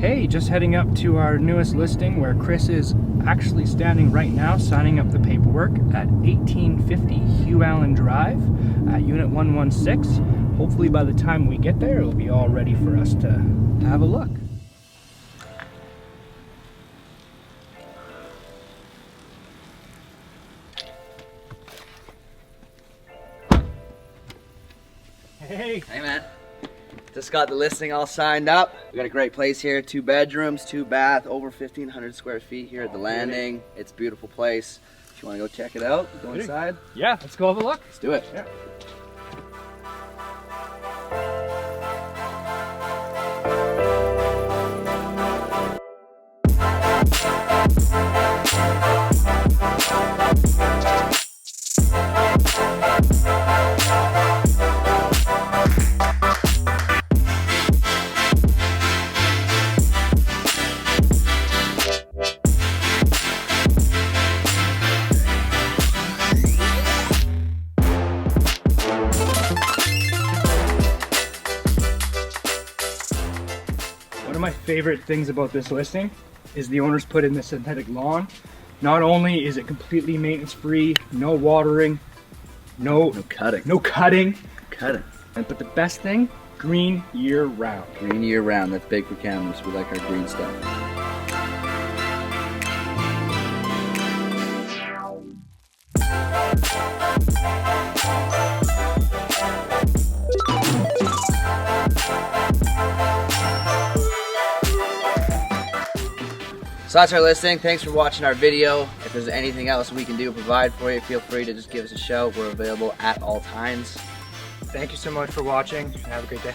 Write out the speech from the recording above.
Hey, just heading up to our newest listing where Chris is actually standing right now signing up the paperwork at 1850 Hugh Allan Drive at Unit 116. Hopefully by the time we get there, it'll be all ready for us to have a look. Hey. Hey man, just got the listing all signed up. We got a great place here, 2 bedrooms, 2 bath, over 1,500 square feet here at the landing. It's a beautiful place. If you want to go check it out, go inside. Yeah, let's go have a look. Let's do it. Yeah. One of my favorite things about this listing is the owners put in the synthetic lawn. Not only is it completely maintenance free, no watering, no cutting, but the best thing, green year round. Green year round, that's big for Cameras. We like our green stuff. So that's our listing. Thanks for watching our video. If there's anything else we can do, provide for you, feel free to just give us a shout. We're available at all times. Thank you so much for watching and have a great day.